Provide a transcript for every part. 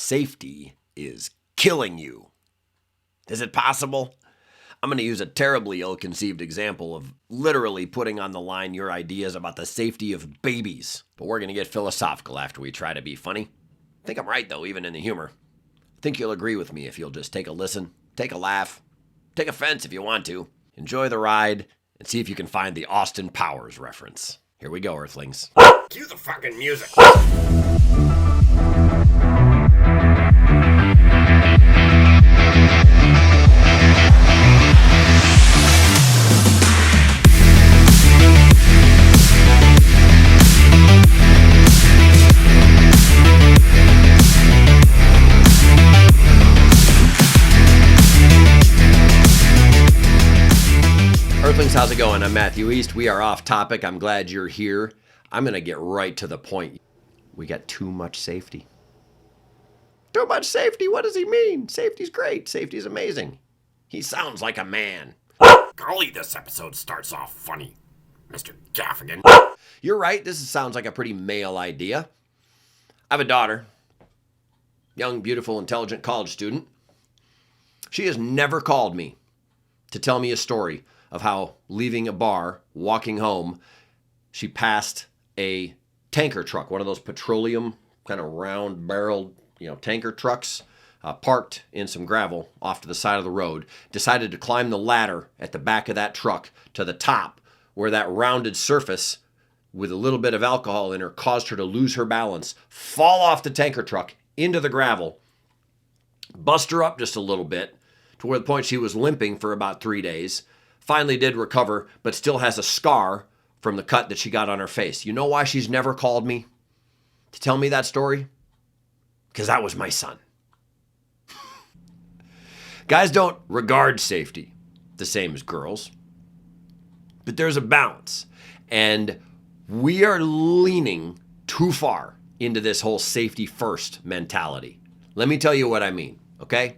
safety is killing you. Is it possible? I'm going to use a terribly ill-conceived example of literally putting on the line your ideas about the safety of babies. But we're going to get philosophical after we try to be funny. I think I'm right, though, even in the humor. I think you'll agree with me if you'll just take a listen, take a laugh, take offense if you want to. Enjoy the ride, and see if you can find the Austin Powers reference. Here we go, Earthlings. Cue the fucking music. Earthlings, how's it going? I'm Matthew East. We are off topic. I'm glad you're here. I'm going to get right to the point. We got too much safety. Too much safety? What does he mean? Safety's great. Safety's amazing. He sounds like a man. Golly, this episode starts off funny, Mr. Gaffigan. You're right. This sounds like a pretty male idea. I have a daughter. Young, beautiful, intelligent college student. She has never called me to tell me a story of how leaving a bar, walking home, she passed a tanker truck, one of those petroleum kind of round barreled, tanker trucks, parked in some gravel off to the side of the road, decided to climb the ladder at the back of that truck to the top where that rounded surface with a little bit of alcohol in her caused her to lose her balance, fall off the tanker truck into the gravel, bust her up just a little bit to where the point she was limping for about 3 days. Finally did recover, but still has a scar from the cut that she got on her face. You know why she's never called me to tell me that story? Because that was my son. Guys don't regard safety the same as girls, but there's a balance. And we are leaning too far into this whole safety first mentality. Let me tell you what I mean, okay?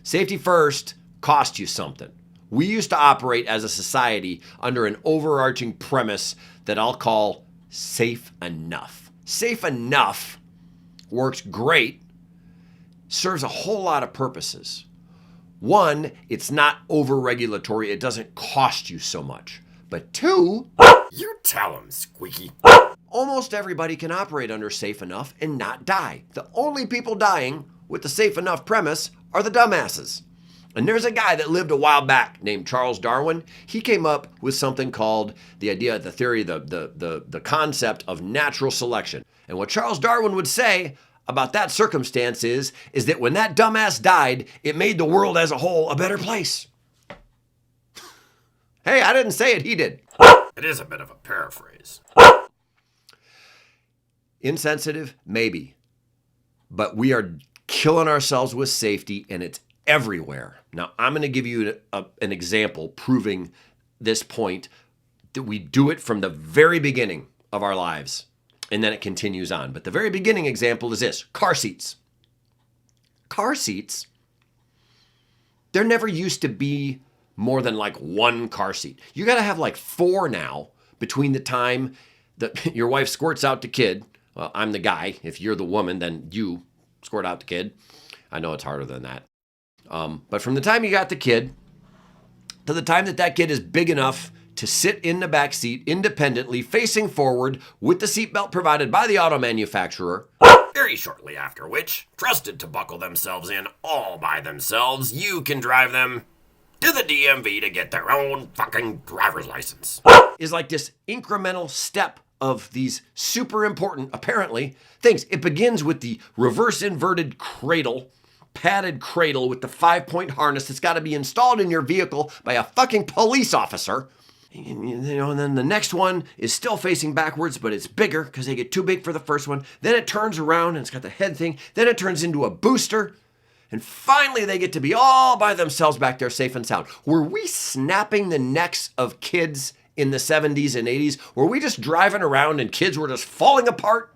Safety first costs you something. We used to operate as a society under an overarching premise that I'll call safe enough. Safe enough works great, serves a whole lot of purposes. One, it's not over-regulatory. It doesn't cost you so much. But two, You tell him, Squeaky. almost everybody can operate under safe enough and not die. The only people dying with the safe enough premise are the dumbasses. And there's a guy that lived a while back named Charles Darwin. He came up with something called the theory, the concept of natural selection. And what Charles Darwin would say about that circumstance is that when that dumbass died, it made the world as a whole a better place. Hey, I didn't say it, he did. It is a bit of a paraphrase. Insensitive? Maybe. But we are killing ourselves with safety, and it's everywhere. Now, I'm going to give you an example proving this point, that we do it from the very beginning of our lives, and then it continues on. But the very beginning example is this: car seats. Car seats, there never used to be more than like one car seat. You got to have like 4 now between the time that your wife squirts out the kid. Well, I'm the guy. If you're the woman, then you squirt out the kid. I know it's harder than that. But from the time you got the kid to the time that kid is big enough to sit in the back seat independently, facing forward with the seatbelt provided by the auto manufacturer. Very shortly after which, trusted to buckle themselves in all by themselves, you can drive them to the DMV to get their own fucking driver's license. Is like this incremental step of these super important, apparently, things. It begins with the reverse inverted cradle, padded cradle with the 5-point harness that's got to be installed in your vehicle by a fucking police officer. And then the next one is still facing backwards, but it's bigger because they get too big for the first one. Then it turns around and it's got the head thing. Then it turns into a booster. And finally, they get to be all by themselves back there, safe and sound. Were we snapping the necks of kids in the 70s and 80s? Were we just driving around and kids were just falling apart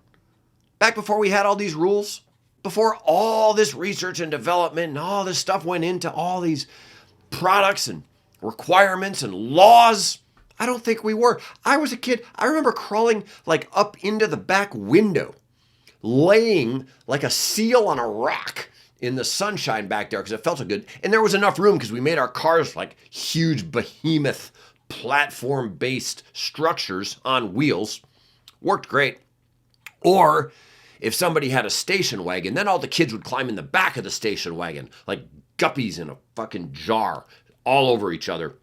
back before we had all these rules? Before all this research and development and all this stuff went into all these products and requirements and laws? I don't think we were. I was a kid. I remember crawling like up into the back window, laying like a seal on a rock in the sunshine back there because it felt so good. And there was enough room because we made our cars like huge behemoth platform-based structures on wheels. Worked great. Or if somebody had a station wagon, then all the kids would climb in the back of the station wagon like guppies in a fucking jar all over each other.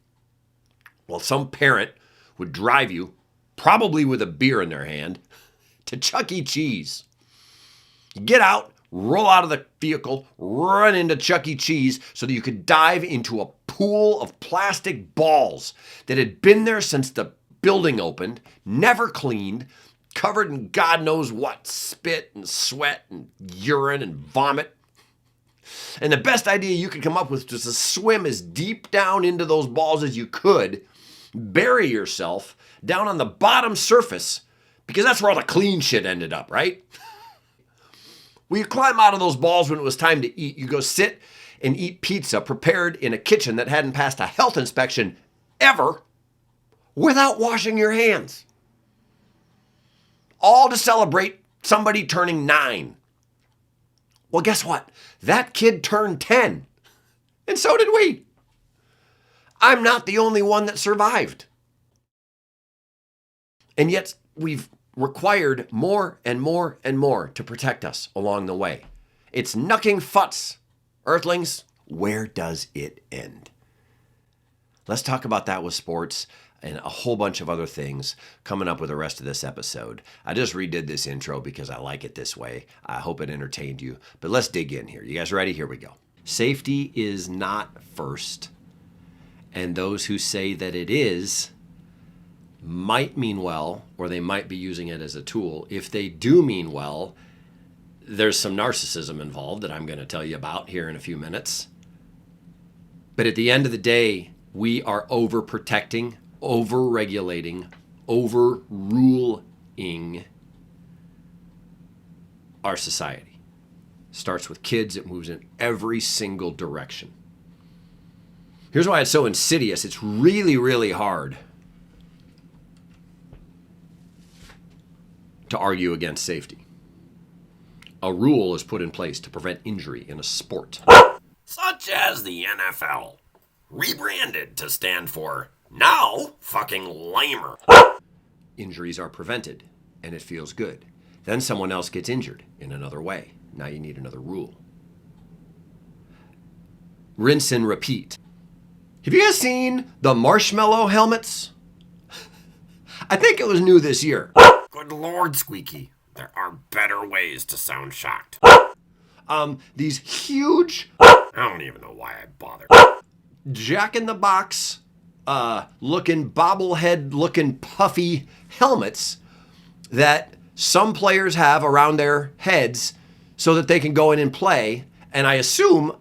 Well, some parent would drive you, probably with a beer in their hand, to Chuck E. Cheese. You get out, roll out of the vehicle, run into Chuck E. Cheese so that you could dive into a pool of plastic balls that had been there since the building opened, never cleaned, covered in God knows what, spit and sweat and urine and vomit. And the best idea you could come up with was to swim as deep down into those balls as you could, bury yourself down on the bottom surface, because that's where all the clean shit ended up, right? Well, you climb out of those balls when it was time to eat. You go sit and eat pizza prepared in a kitchen that hadn't passed a health inspection ever without washing your hands. All to celebrate somebody turning 9. Well, guess what? That kid turned 10. And so did we. I'm not the only one that survived. And yet we've required more and more and more to protect us along the way. It's knucking futs. Earthlings, where does it end? Let's talk about that with sports and a whole bunch of other things coming up with the rest of this episode. I just redid this intro because I like it this way. I hope it entertained you. But let's dig in here. You guys ready? Here we go. Safety is not first. And those who say that it is might mean well, or they might be using it as a tool. If they do mean well, there's some narcissism involved that I'm going to tell you about here in a few minutes. But at the end of the day, we are overprotecting, over-regulating, overruling our society. Starts with kids, it moves in every single direction. Here's why it's so insidious. It's really, really hard to argue against safety. A rule is put in place to prevent injury in a sport. Such as the NFL, rebranded to stand for now fucking lamer. Injuries are prevented, and it feels good. Then someone else gets injured in another way. Now you need another rule. Rinse and repeat. Have you guys seen the marshmallow helmets? I think it was new this year. Good Lord, Squeaky. There are better ways to sound shocked. These huge, I don't even know why I bothered. jack-in-the-box looking, bobblehead looking puffy helmets that some players have around their heads so that they can go in and play. And I assume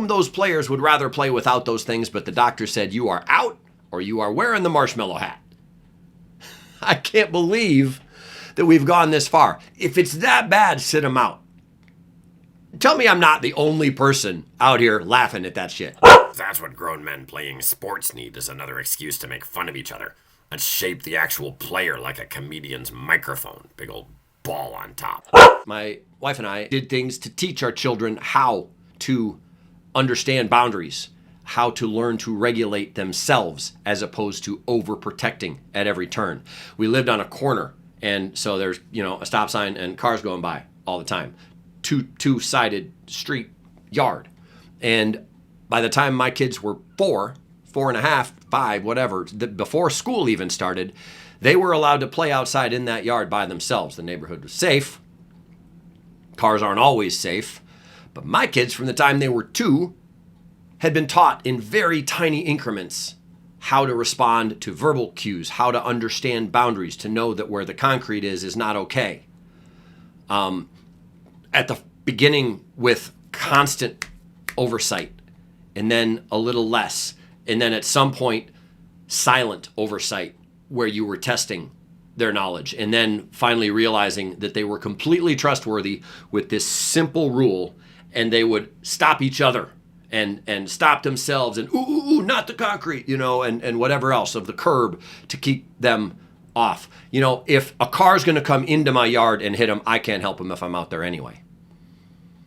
those players would rather play without those things, but the doctor said you are out or you are wearing the marshmallow hat. I can't believe that we've gone this far. If it's that bad, sit them out. Tell me I'm not the only person out here laughing at that shit. That's what grown men playing sports need, is another excuse to make fun of each other. Let's shape the actual player like a comedian's microphone. Big old ball on top. My wife and I did things to teach our children how to understand boundaries, how to learn to regulate themselves as opposed to overprotecting at every turn. We lived on a corner, and so there's, a stop sign and cars going by all the time. Two-sided street yard. And by the time my kids were 4.5, 5, whatever, before school even started, they were allowed to play outside in that yard by themselves. The neighborhood was safe. Cars aren't always safe. But my kids, from the time they were 2, had been taught in very tiny increments how to respond to verbal cues, how to understand boundaries, to know that where the concrete is not okay. At the beginning with constant oversight, and then a little less, and then at some point silent oversight where you were testing their knowledge, and then finally realizing that they were completely trustworthy with this simple rule, and they would stop each other and stop themselves and ooh, not the concrete, and whatever else of the curb to keep them off. You know, if a car's going to come into my yard and hit him, I can't help him if I'm out there anyway.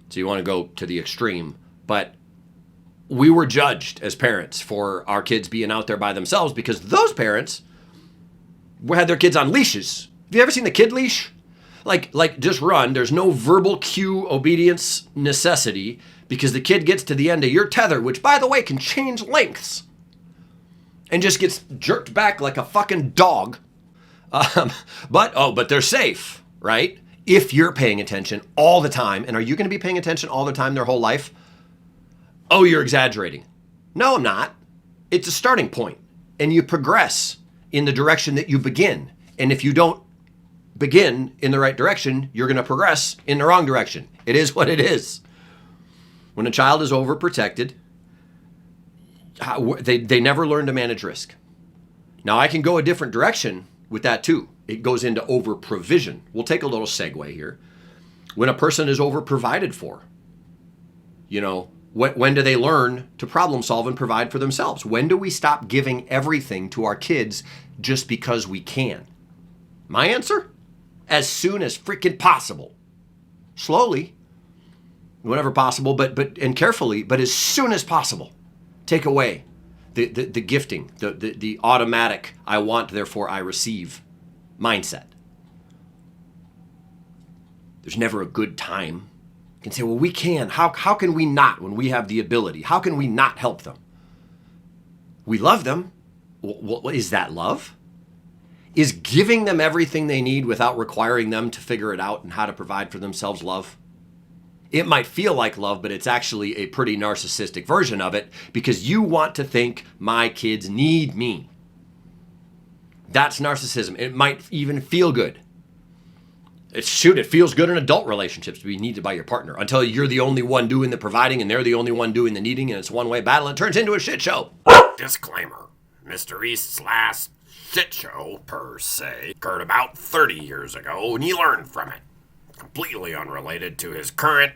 So you want to go to the extreme. But we were judged as parents for our kids being out there by themselves because those parents had their kids on leashes. Have you ever seen the kid leash? Like just run. There's no verbal cue obedience necessity because the kid gets to the end of your tether, which, by the way, can change lengths, and just gets jerked back like a fucking dog. But they're safe, right? If you're paying attention all the time. And are you going to be paying attention all the time their whole life? Oh, you're exaggerating. No, I'm not. It's a starting point. And you progress in the direction that you begin. And if you don't begin in the right direction, you're going to progress in the wrong direction. It is what it is. When a child is overprotected, they never learn to manage risk. Now, I can go a different direction with that too. It goes into over-provision. We'll take a little segue here. When a person is over-provided for, you know, when do they learn to problem solve and provide for themselves? When do we stop giving everything to our kids just because we can? My answer? As soon as freaking possible. Slowly, whenever possible, and carefully, but as soon as possible. Take away the gifting, the automatic, I want, therefore I receive mindset. There's never a good time. You can say, well, we can. How can we not when we have the ability? How can we not help them? We love them. Well, is that love? Is giving them everything they need without requiring them to figure it out and how to provide for themselves love? It might feel like love, but it's actually a pretty narcissistic version of it because you want to think my kids need me. That's narcissism. It might even feel good. It feels good in adult relationships to be needed by your partner until you're the only one doing the providing and they're the only one doing the needing and it's a one-way battle and it turns into a shit show. Disclaimer. Mr. East's last shit show, per se, occurred about 30 years ago and he learned from it. Completely unrelated to his current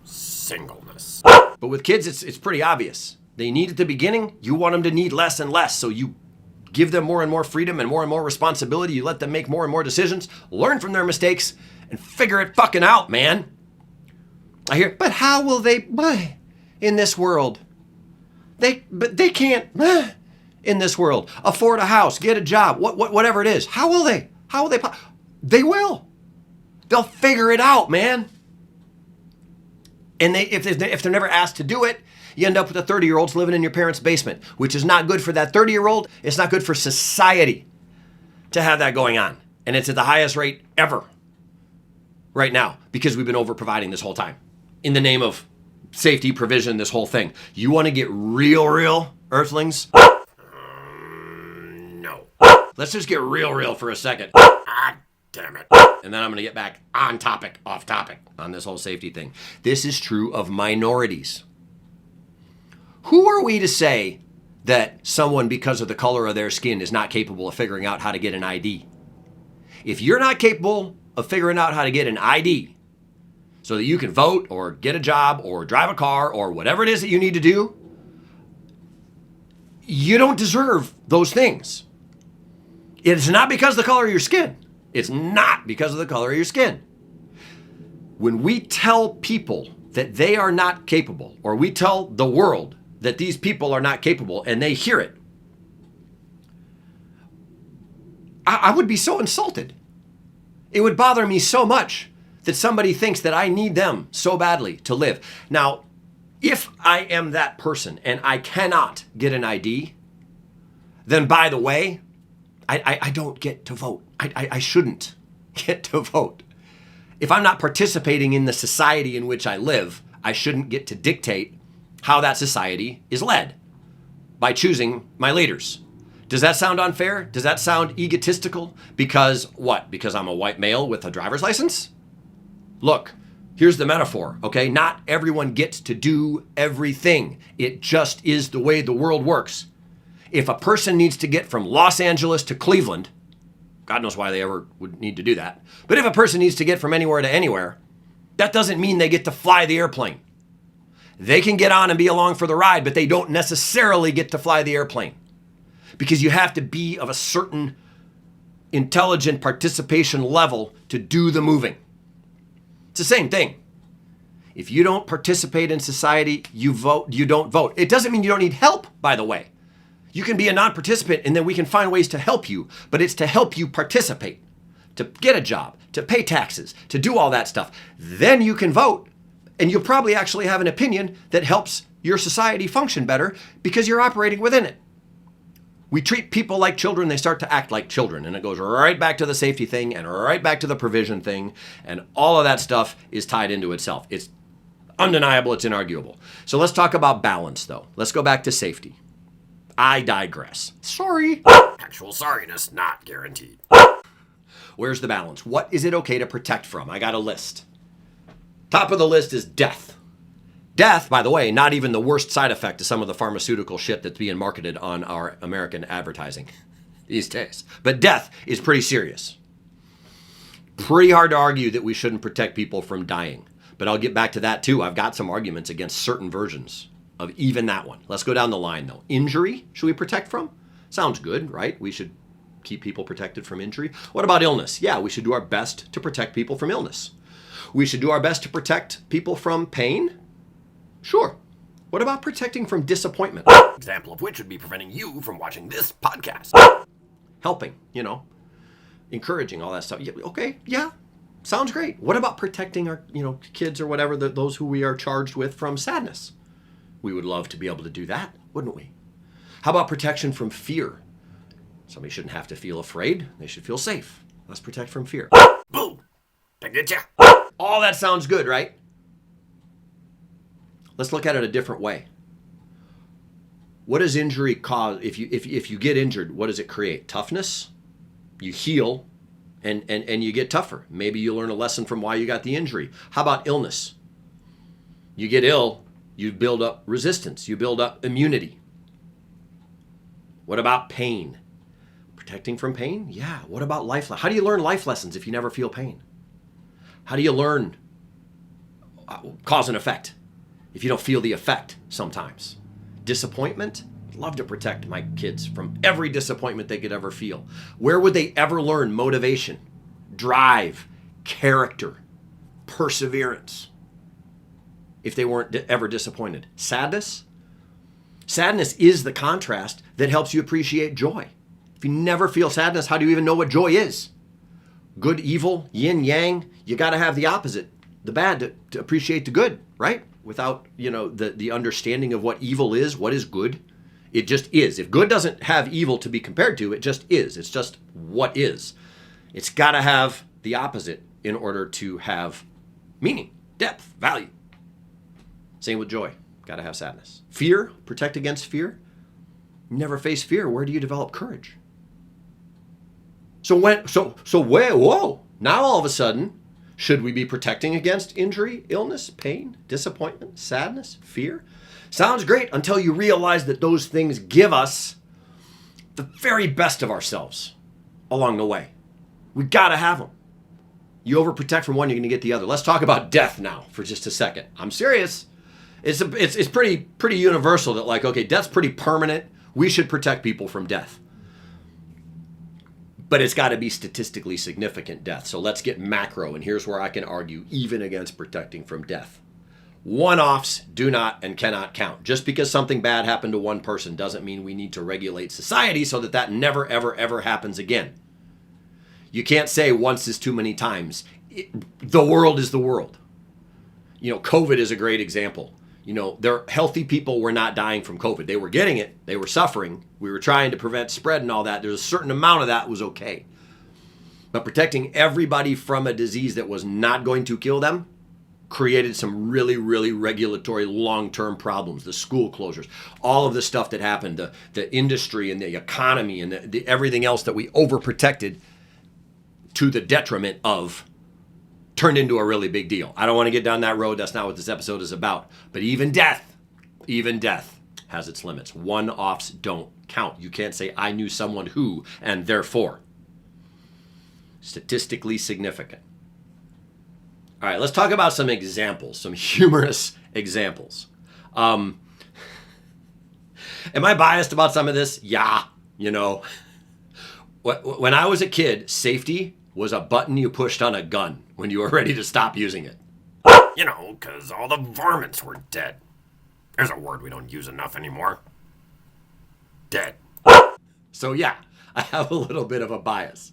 singleness. But with kids, it's pretty obvious. They need at the beginning, you want them to need less and less, so you give them more and more freedom and more responsibility. You let them make more and more decisions, learn from their mistakes, and figure it fucking out, man. I hear, but how will they, in this world? They can't, in this world, afford a house, get a job, whatever it is. How will they? They will. They'll figure it out, man. And if they're never asked to do it, you end up with the 30-year-olds living in your parents' basement, which is not good for that 30-year-old. It's not good for society to have that going on. And it's at the highest rate ever right now because we've been over-providing this whole time in the name of safety, provision, this whole thing. You want to get real, Earthlings? No. Let's just get real for a second. Ah, damn it. And then I'm going to get back on topic, off topic on this whole safety thing. This is true of minorities. Who are we to say that someone, because of the color of their skin, is not capable of figuring out how to get an ID? If you're not capable of figuring out how to get an ID so that you can vote or get a job or drive a car or whatever it is that you need to do, you don't deserve those things. It's not because of the color of your skin. It's not because of the color of your skin. When we tell people that they are not capable, or we tell the world that these people are not capable, and they hear it, I would be so insulted. It would bother me so much that somebody thinks that I need them so badly to live. Now, if I am that person and I cannot get an ID, then by the way, I don't get to vote. I shouldn't get to vote. If I'm not participating in the society in which I live, I shouldn't get to dictate how that society is led by choosing my leaders. Does that sound unfair? Does that sound egotistical? Because what? Because I'm a white male with a driver's license? Look, here's the metaphor, okay? Not everyone gets to do everything. It just is the way the world works. If a person needs to get from Los Angeles to Cleveland, God knows why they ever would need to do that. But if a person needs to get from anywhere to anywhere, that doesn't mean they get to fly the airplane. They can get on and be along for the ride, but they don't necessarily get to fly the airplane because you have to be of a certain intelligent participation level to do the moving. It's the same thing. If you don't participate in society, you don't vote. It doesn't mean you don't need help, by the way. You can be a non-participant and then we can find ways to help you, but it's to help you participate, to get a job, to pay taxes, to do all that stuff. Then you can vote and you'll probably actually have an opinion that helps your society function better because you're operating within it. We treat people like children, they start to act like children, and it goes right back to the safety thing and right back to the provision thing, and all of that stuff is tied into itself. It's undeniable, it's inarguable. So let's talk about balance, though. Let's go back to safety. I digress. Sorry. Actual sorriness not guaranteed. Where's the balance? What is it okay to protect from? I got a list. Top of the list is death. Death, by the way, not even the worst side effect of some of the pharmaceutical shit that's being marketed on our American advertising these days. But death is pretty serious. Pretty hard to argue that we shouldn't protect people from dying. But I'll get back to that too. I've got some arguments against certain versions of even that one. Let's go down the line though. Injury, should we protect from? Sounds good, right? We should keep people protected from injury. What about illness? Yeah, we should do our best to protect people from illness. We should do our best to protect people from pain. Sure. What about protecting from disappointment? Example of which would be preventing you from watching this podcast. Helping, encouraging, all that stuff. Yeah, okay, yeah, sounds great. What about protecting our, kids or whatever, those who we are charged with from sadness? We would love to be able to do that, wouldn't we? How about protection from fear? Somebody shouldn't have to feel afraid. They should feel safe. Let's protect from fear. Boom! I get ya. All that sounds good, right? Let's look at it a different way. What does injury cause? If you get injured, what does it create? Toughness. You heal, and you get tougher. Maybe you learn a lesson from why you got the injury. How about illness? You get ill, you build up resistance. You build up immunity. What about pain? Protecting from pain? Yeah. What about life? How do you learn life lessons if you never feel pain? How do you learn cause and effect if you don't feel the effect sometimes? Disappointment? I'd love to protect my kids from every disappointment they could ever feel. Where would they ever learn motivation, drive, character, perseverance if they weren't ever disappointed? Sadness? Sadness is the contrast that helps you appreciate joy. If you never feel sadness, how do you even know what joy is? Good, evil, yin, yang, you got to have the opposite, the bad, to appreciate the good, right? Without, the understanding of what evil is, what is good. It just is. If good doesn't have evil to be compared to, it just is. It's just what is. It's got to have the opposite in order to have meaning, depth, value. Same with joy. Got to have sadness. Fear, protect against fear. You never face fear. Where do you develop courage? Whoa. Now all of a sudden, should we be protecting against injury, illness, pain, disappointment, sadness, fear? Sounds great until you realize that those things give us the very best of ourselves along the way. We got to have them. You overprotect from one, you're going to get the other. Let's talk about death now for just a second. I'm serious. It's pretty universal that death's pretty permanent. We should protect people from death. But it's got to be statistically significant death. So let's get macro, and here's where I can argue even against protecting from death. One-offs do not and cannot count. Just because something bad happened to one person doesn't mean we need to regulate society so that never, ever, ever happens again. You can't say once is too many times. The world is the world. COVID is a great example. Healthy people were not dying from COVID. They were getting it. They were suffering. We were trying to prevent spread and all that. There's a certain amount of that was okay. But protecting everybody from a disease that was not going to kill them created some really, really regulatory long-term problems. The school closures, all of the stuff that happened, the industry and the economy and the everything else that we overprotected to the detriment of turned into a really big deal. I don't want to get down that road. That's not what this episode is about. But even death has its limits. One-offs don't count. You can't say, I knew someone who, and therefore. Statistically significant. All right, let's talk about some examples, some humorous examples. Am I biased about some of this? Yeah, When I was a kid, safety was a button you pushed on a gun when you were ready to stop using it. You know, 'cause all the varmints were dead. There's a word we don't use enough anymore. Dead. So yeah, I have a little bit of a bias.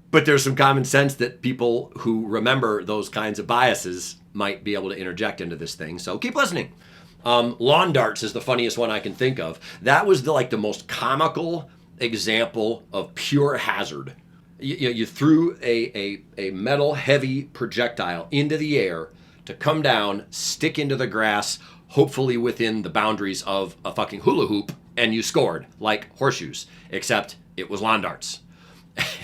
But there's some common sense that people who remember those kinds of biases might be able to interject into this thing. So keep listening. Lawn darts is the funniest one I can think of. That was the most comical example of pure hazard. You threw a metal heavy projectile into the air to come down, stick into the grass, hopefully within the boundaries of a fucking hula hoop, and you scored like horseshoes, except it was lawn darts.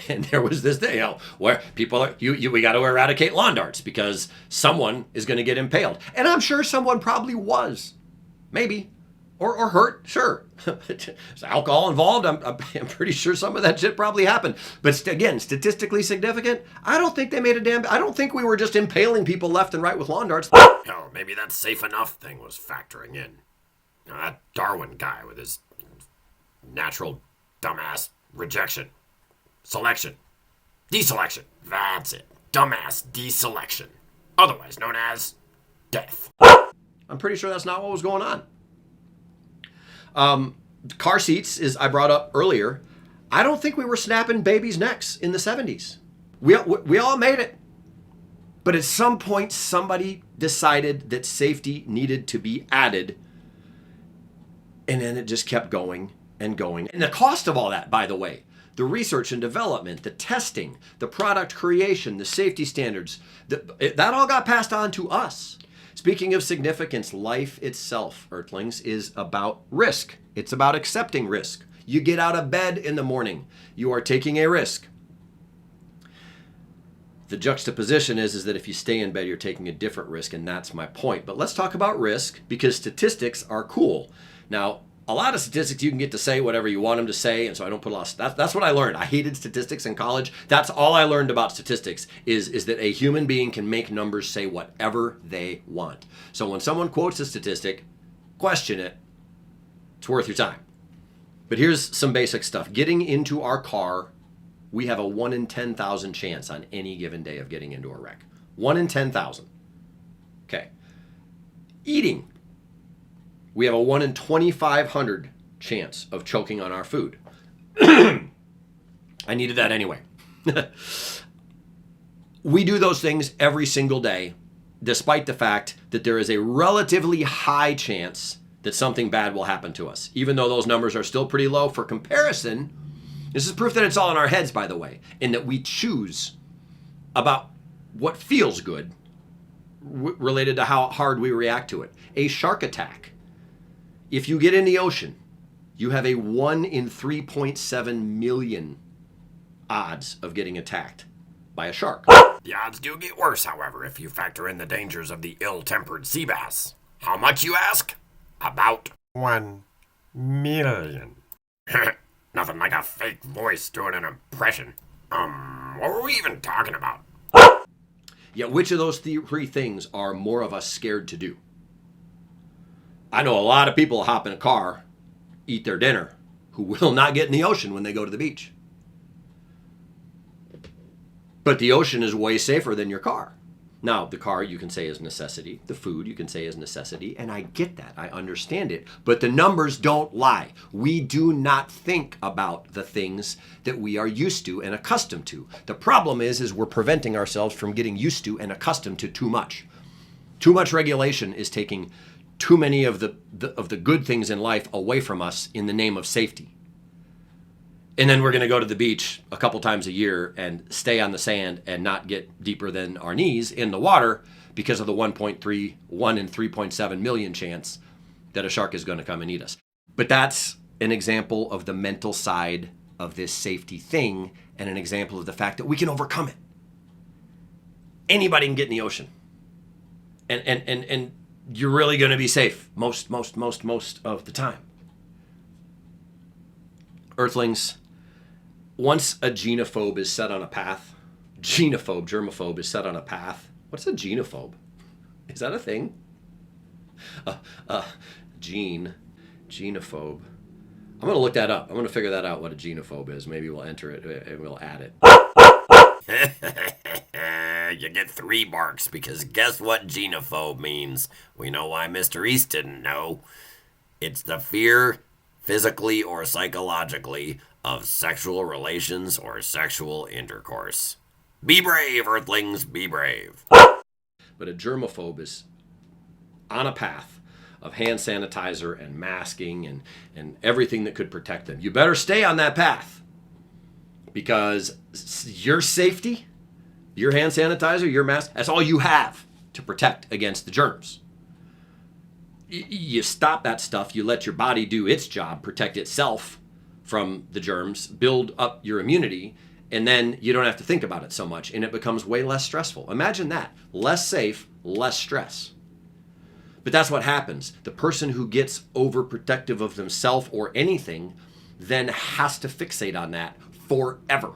And there was this thing, where people are, we got to eradicate lawn darts because someone is going to get impaled. And I'm sure someone probably was. Maybe. Or hurt, sure. There's alcohol involved. I'm pretty sure some of that shit probably happened. But again, statistically significant, I don't think they made a damn... I don't think we were just impaling people left and right with lawn darts. Hell, maybe that safe enough thing was factoring in. You know, that Darwin guy with his natural dumbass rejection. Selection. Deselection. That's it. Dumbass deselection. Otherwise known as death. I'm pretty sure that's not what was going on. Car seats, as I brought up earlier, I don't think we were snapping babies' necks in the 70s. We all made it. But at some point, somebody decided that safety needed to be added. And then it just kept going and going. And the cost of all that, by the way, the research and development, the testing, the product creation, the safety standards, that all got passed on to us. Speaking of significance, life itself, Earthlings, is about risk. It's about accepting risk. You get out of bed in the morning. You are taking a risk. The juxtaposition is that if you stay in bed, you're taking a different risk, and that's my point. But let's talk about risk, because statistics are cool. Now, a lot of statistics you can get to say whatever you want them to say, and so I don't put a lot of... That's what I learned. I hated statistics in college. That's all I learned about statistics, is that a human being can make numbers say whatever they want. So when someone quotes a statistic, question it. It's worth your time. But here's some basic stuff. Getting into our car, we have a 1 in 10,000 chance on any given day of getting into a wreck. 1 in 10,000. Okay. Eating. We have a 1 in 2,500 chance of choking on our food. I needed that anyway. We do those things every single day, despite the fact that there is a relatively high chance that something bad will happen to us. Even though those numbers are still pretty low for comparison, this is proof that it's all in our heads, by the way, and that we choose about what feels good related to how hard we react to it. A shark attack. If you get in the ocean, you have a 1 in 3.7 million odds of getting attacked by a shark. The odds do get worse, however, if you factor in the dangers of the ill-tempered sea bass. How much, you ask? About 1 million. Nothing like a fake voice doing an impression. What were we even talking about? Yeah, which of those three things are more of us scared to do? I know a lot of people hop in a car, eat their dinner, who will not get in the ocean when they go to the beach. But the ocean is way safer than your car. Now, the car you can say is necessity. The food you can say is necessity. And I get that. I understand it. But the numbers don't lie. We do not think about the things that we are used to and accustomed to. The problem is we're preventing ourselves from getting used to and accustomed to too much. Too much regulation is taking too many of the good things in life away from us in the name of safety. And then we're going to go to the beach a couple times a year and stay on the sand and not get deeper than our knees in the water because of the 1 in 3.7 million chance that a shark is going to come and eat us. But that's an example of the mental side of this safety thing and an example of the fact that we can overcome it. Anybody can get in the ocean. And you're really going to be safe most of the time. Earthlings, once a germaphobe is set on a path, germaphobe is set on a path. What's a genophobe? Is that a thing? Genophobe. I'm going to look that up. I'm going to figure that out, what a genophobe is. Maybe we'll enter it and we'll add it. You get 3 marks because guess what genophobe means? We know why Mr. East didn't know. It's the fear, physically or psychologically, of sexual relations or sexual intercourse. Be brave, Earthlings, be brave. But a germaphobe is on a path of hand sanitizer and masking and everything that could protect them. You better stay on that path because your safety, your hand sanitizer, your mask, that's all you have to protect against the germs. You stop that stuff, you let your body do its job, protect itself from the germs, build up your immunity, and then you don't have to think about it so much, and it becomes way less stressful. Imagine that. Less safe, less stress. But that's what happens. The person who gets overprotective of themselves or anything then has to fixate on that forever.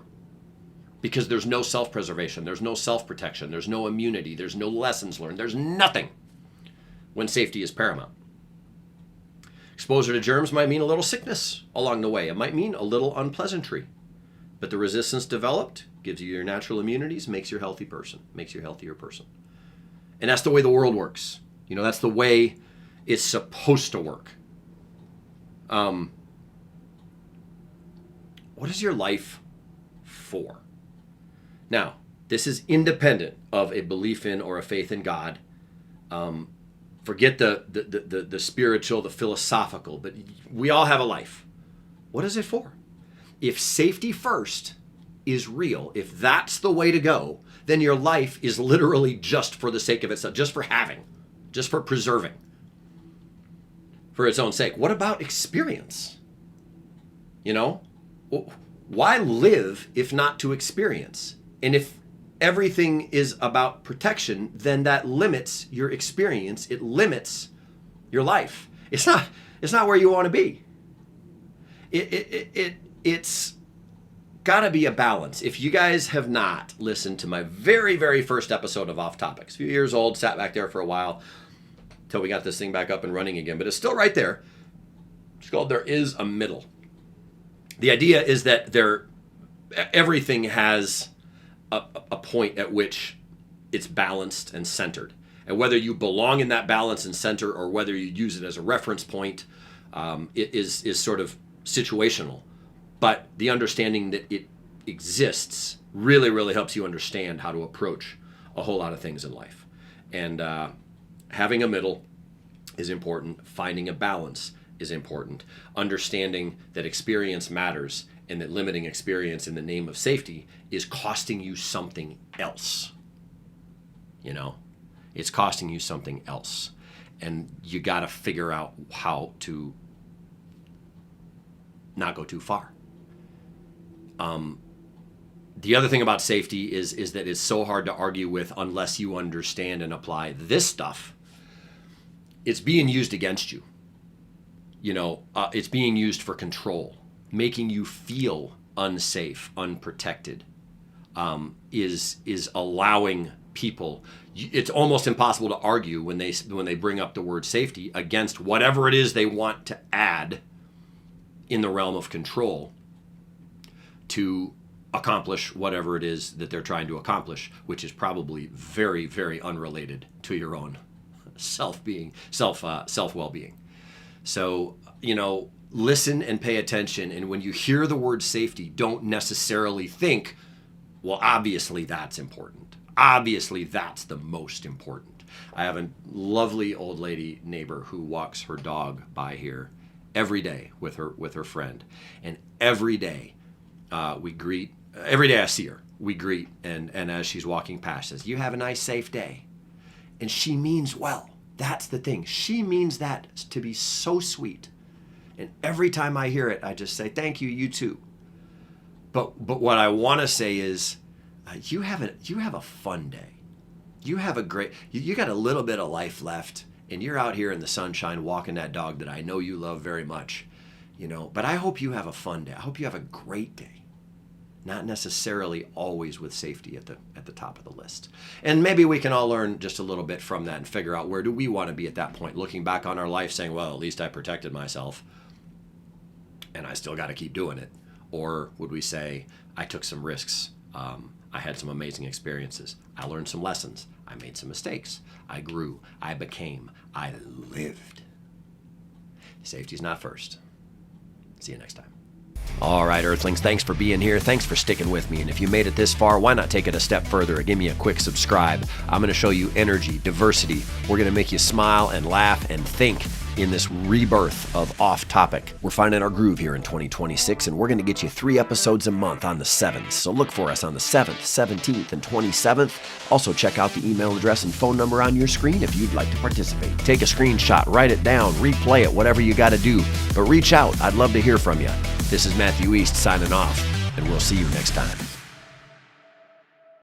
Because there's no self-preservation, there's no self-protection, there's no immunity, there's no lessons learned, there's nothing when safety is paramount. Exposure to germs might mean a little sickness along the way. It might mean a little unpleasantry. But the resistance developed gives you your natural immunities, makes you a healthy person, makes you a healthier person. And that's the way the world works. You know, that's the way it's supposed to work. What is your life for? Now, this is independent of a belief in or a faith in God. Forget the spiritual, the philosophical, but we all have a life. What is it for? If safety first is real, if that's the way to go, then your life is literally just for the sake of itself, just for having, just for preserving, for its own sake. What about experience? You know, why live if not to experience? And if everything is about protection, then that limits your experience. It limits your life. It's not where you want to be. It's got to be a balance. If you guys have not listened to my very, very first episode of Off Topics, a few years old, sat back there for a while until we got this thing back up and running again, but it's still right there. It's called There Is a Middle. The idea is that everything has a point at which it's balanced and centered. And whether you belong in that balance and center or whether you use it as a reference point, it is sort of situational. But the understanding that it exists really, really helps you understand how to approach a whole lot of things in life. And having a middle is important. Finding a balance is important. Understanding that experience matters and that limiting experience in the name of safety is costing you something else. You know, it's costing you something else. And you got to figure out how to not go too far. The other thing about safety is that it's so hard to argue with unless you understand and apply this stuff. It's being used against you. You know, it's being used for control, making you feel unsafe, unprotected, is allowing people. It's almost impossible to argue when they bring up the word safety against whatever it is they want to add in the realm of control to accomplish whatever it is that they're trying to accomplish, which is probably very, very unrelated to your own self well-being. So, you know, listen and pay attention. And when you hear the word safety, don't necessarily think, well, obviously that's important. Obviously that's the most important. I have a lovely old lady neighbor who walks her dog by here every day with her friend. And every day every day I see her, we greet. And as she's walking past, says, "You have a nice, safe day." And she means well. That's the thing. She means that to be so sweet. And every time I hear it, I just say, "Thank you, you too." But what I want to say is, you have a fun day. You have a great. You got a little bit of life left, and you're out here in the sunshine walking that dog that I know you love very much, you know. But I hope you have a fun day. I hope you have a great day. Not necessarily always with safety at the top of the list. And maybe we can all learn just a little bit from that and figure out where do we want to be at that point, looking back on our life saying, well, at least I protected myself. and I still got to keep doing it? Or would we say, I took some risks, I had some amazing experiences, I learned some lessons, I made some mistakes, I grew, I became, I lived. Safety's not first. See you next time. All right, Earthlings, thanks for being here. Thanks for sticking with me. And if you made it this far, why not take it a step further and give me a quick subscribe? I'm going to show you energy, diversity. We're going to make you smile and laugh and think in this rebirth of Off Topic. We're finding our groove here in 2026, and we're going to get you 3 episodes a month on the 7th. So look for us on the 7th, 17th, and 27th. Also, check out the email address and phone number on your screen if you'd like to participate. Take a screenshot, write it down, replay it, whatever you got to do. But reach out. I'd love to hear from you. This is Matthew East signing off, and we'll see you next time.